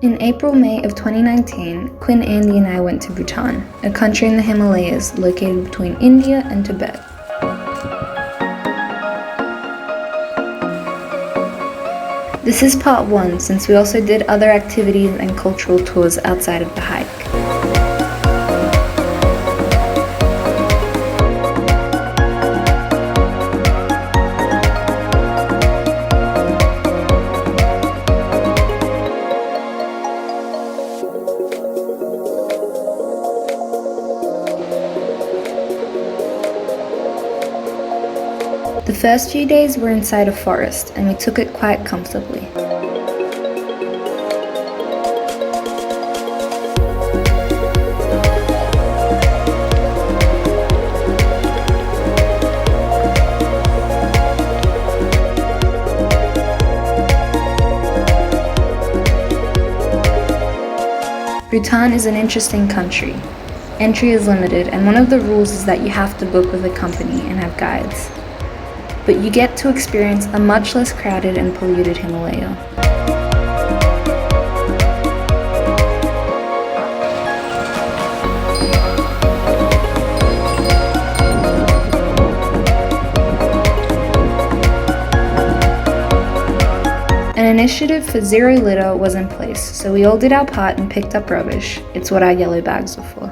In April-May of 2019, Quinn, Andy and I went to Bhutan, a country in the Himalayas located between India and Tibet. This is part 1 since we also did other activities and cultural tours outside of the hike. The first few days were inside a forest, and we took it quite comfortably. Bhutan is an interesting country. Entry is limited, and one of the rules is that you have to book with a company and have guides. But you get to experience a much less crowded and polluted Himalaya. An initiative for zero litter was in place, so we all did our part and picked up rubbish. It's what our yellow bags are for.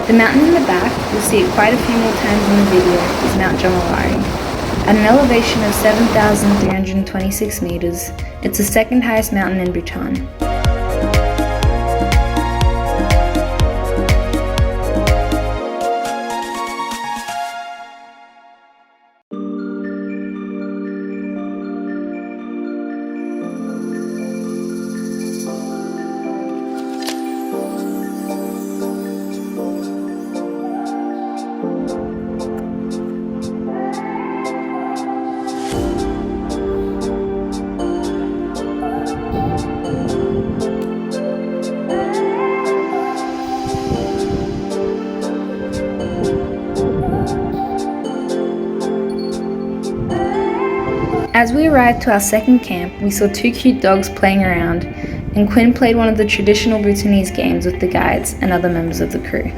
The mountain in the back, you'll see it quite a few more times in the video, is Mount Jamalari. At an elevation of 7,326 meters, it's the second highest mountain in Bhutan. As we arrived to our second camp, we saw 2 cute dogs playing around, and Quinn played one of the traditional Bhutanese games with the guides and other members of the crew.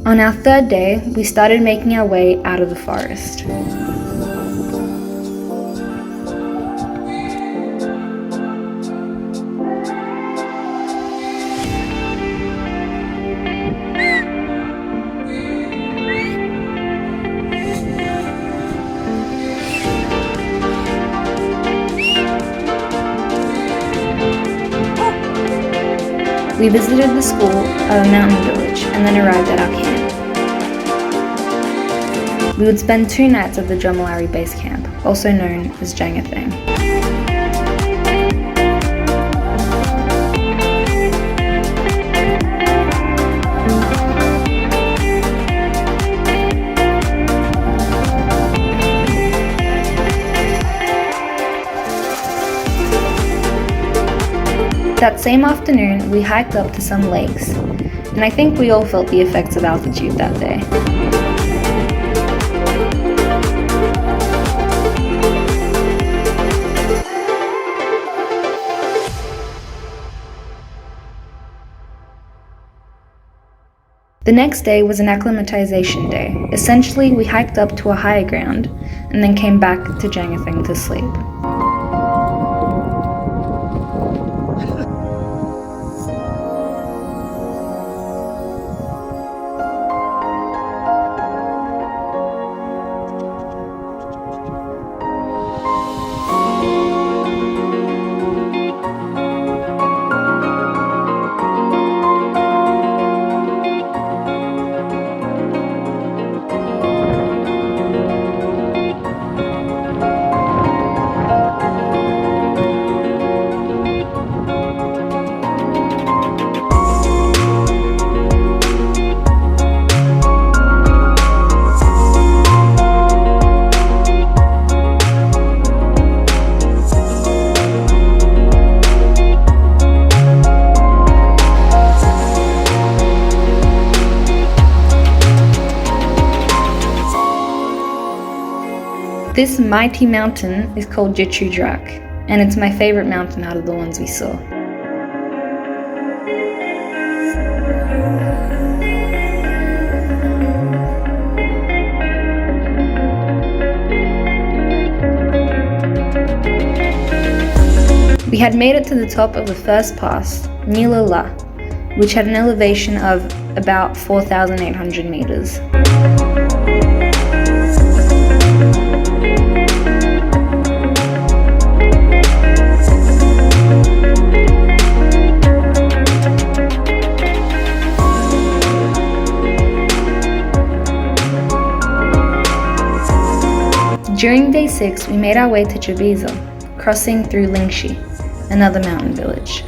On our third day, we started making our way out of the forest. We visited the school of a mountain village and then arrived at our camp. We would spend 2 nights at the Jamalari base camp, also known as Jangathang. That same afternoon, we hiked up to some lakes, and I think we all felt the effects of altitude that day. The next day was an acclimatization day. Essentially, we hiked up to a higher ground and then came back to Jangathing to sleep. This mighty mountain is called Jichu Drak, and it's my favorite mountain out of the ones we saw. We had made it to the top of the first pass, Nila La, which had an elevation of about 4,800 meters. During day 6, we made our way to Chabiza, crossing through Lingxi, another mountain village.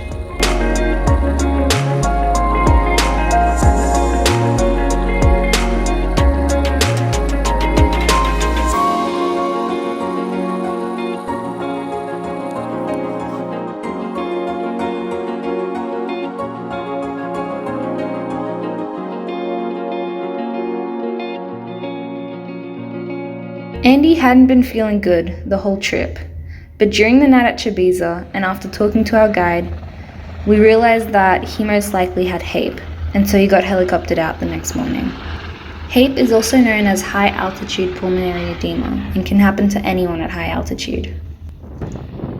Andy hadn't been feeling good the whole trip, but during the night at Chabiza and after talking to our guide, we realized that he most likely had HAPE, and so he got helicoptered out the next morning. HAPE is also known as high altitude pulmonary edema and can happen to anyone at high altitude.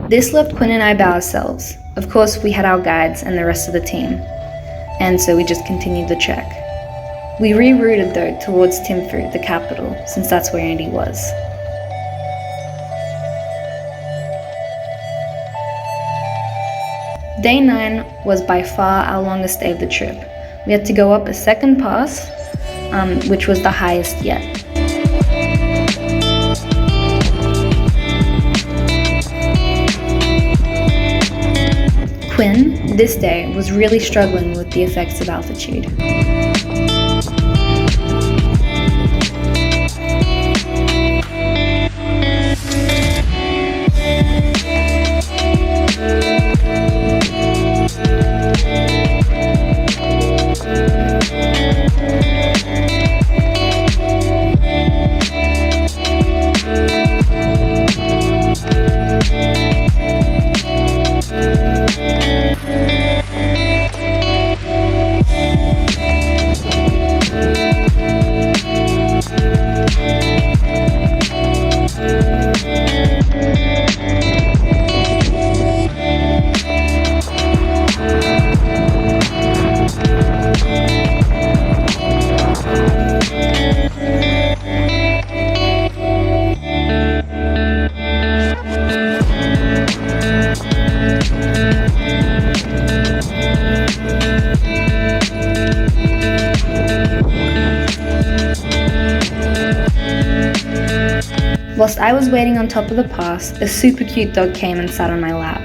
This left Quinn and I by ourselves. Of course, we had our guides and the rest of the team, and so we just continued the trek. We rerouted though towards Thimphu, the capital, since that's where Andy was. Day 9 was by far our longest day of the trip. We had to go up a second pass, which was the highest yet. Quinn, this day, was really struggling with the effects of altitude. Whilst I was waiting on top of the pass, a super cute dog came and sat on my lap.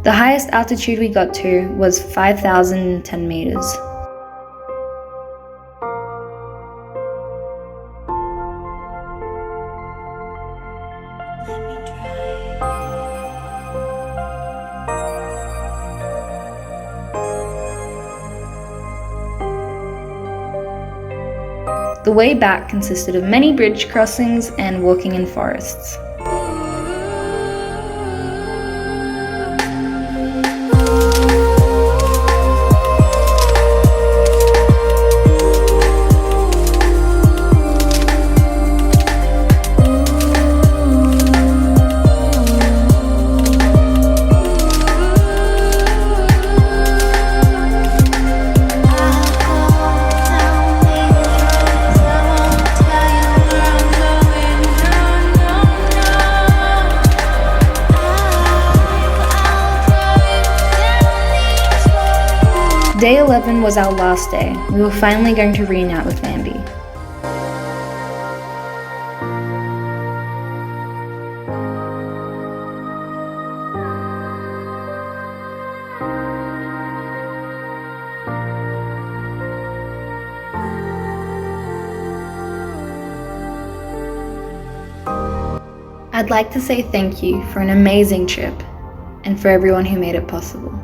The highest altitude we got to was 5,010 meters. The way back consisted of many bridge crossings and walking in forests. Day 11 was our last day. We were finally going to reunite with Bambi. I'd like to say thank you for an amazing trip and for everyone who made it possible.